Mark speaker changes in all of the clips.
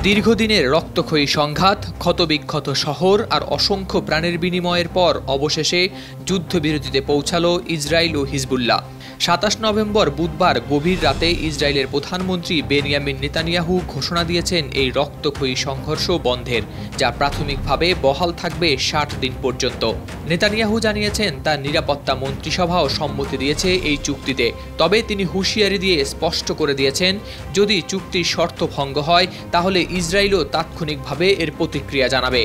Speaker 1: দীর্ঘদিনের রক্তক্ষয়ী সংঘাত, ক্ষতবিক্ষত শহর আর অসংখ্য প্রাণের বিনিময়ের পর অবশেষে যুদ্ধবিরতিতে পৌঁছালো ইসরায়েল ও হিজবুল্লাহ। ২৭ নভেম্বর বুধবার গভীর রাতে ইসরায়েলের প্রধানমন্ত্রী বেনিয়ামিন নেতানিয়াহু ঘোষণা দিয়েছেন এই রক্তক্ষয়ী সংঘর্ষ বন্ধের, যা প্রাথমিকভাবে বহাল থাকবে ৬০ দিন পর্যন্ত। নেতানিয়াহু জানিয়েছেন তার নিরাপত্তা মন্ত্রিসভাও সম্মতি দিয়েছে এই চুক্তিতে। তবে তিনি হুঁশিয়ারি দিয়ে স্পষ্ট করে দিয়েছেন, যদি চুক্তির শর্ত ভঙ্গ হয় তাহলে ইসরায়েলও তাৎক্ষণিকভাবে এর প্রতিক্রিয়া জানাবে।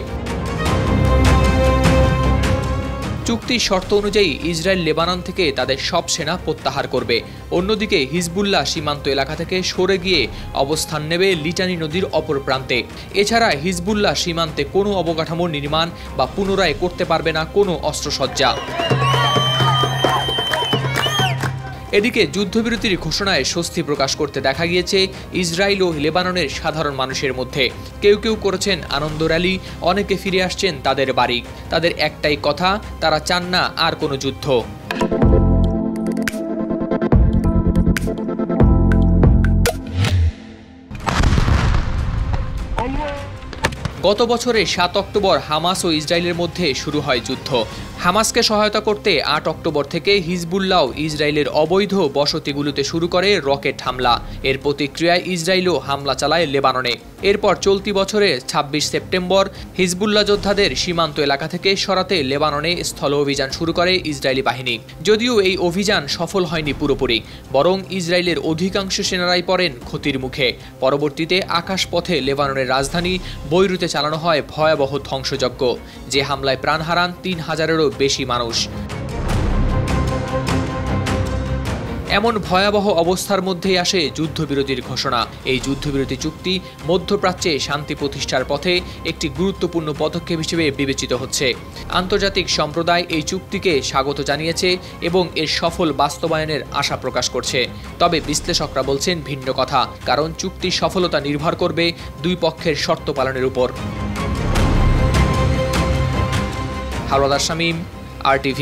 Speaker 1: চুক্তির শর্ত অনুযায়ী ইসরায়েল লেবানন থেকে তাদের সব সেনা প্রত্যাহার করবে। অন্যদিকে হিজবুল্লাহ সীমান্ত এলাকা থেকে সরে গিয়ে অবস্থান নেবে লিটানি নদীর অপর প্রান্তে। এছাড়া হিজবুল্লাহ সীমান্তে কোনো অবকাঠামো নির্মাণ বা পুনরায় করতে পারবে না কোনো অস্ত্রসজ্জা। এদিকে যুদ্ধবিরতির ঘোষণায় স্বস্তি প্রকাশ করতে দেখা গিয়েছে ইসরায়েল ও লেবাননের সাধারণ মানুষের মধ্যে। কেউ কেউ করেছেন আনন্দ র্যালি, অনেকে ফিরে আসছেন তাদের বাড়ি। তাদের একটাই কথা, তারা চান না আর কোনো যুদ্ধ। গত বছরের ৭ অক্টোবর হামাস ও ইসরায়েলের মধ্যে শুরু হয় যুদ্ধ। হামাসকে সহায়তা করতে ৮ অক্টোবর থেকে হিজবুল্লাহ ইসরায়েলের অবৈধ বসতিগুলোতে শুরু করে রকেট হামলা। এর প্রতিক্রিয়ায় ইসরায়েলও হামলা চালায় লেবাননে। এরপর চলতি বছরের ২৬ সেপ্টেম্বর হিজবুল্লাহ যোদ্ধাদের সীমান্ত এলাকা থেকে সরাতে লেবাননে স্থল অভিযান শুরু করে ইসরায়েলি বাহিনী। যদিও এই অভিযান সফল হয়নি পুরোপুরি, বরং ইসরায়েলের অধিকাংশ সেনারাই পড়েন ক্ষতির মুখে। পরবর্তীতে আকাশপথে লেবাননের রাজধানী বৈরুতে চালানো হয় ভয়াবহ ধ্বংসযজ্ঞ, যে হামলায় প্রাণ হারান ৩,০০০-এরও বেশি মানুষ। এমন ভয়াবহ অবস্থার মধ্যেই আসে যুদ্ধবিরতির ঘোষণা। এই যুদ্ধবিরতি চুক্তি মধ্যপ্রাচ্যে শান্তি প্রতিষ্ঠার পথে একটি গুরুত্বপূর্ণ পদক্ষেপ হিসেবে বিবেচিত হচ্ছে। আন্তর্জাতিক সম্প্রদায় এই চুক্তিকে স্বাগত জানিয়েছে এবং এর সফল বাস্তবায়নের আশা প্রকাশ করছে। তবে বিশ্লেষকরা বলছেন ভিন্ন কথা, কারণ চুক্তির সফলতা নির্ভর করবে দুই পক্ষের শর্ত পালনের উপর। হাওলাদার শামীম, RTV।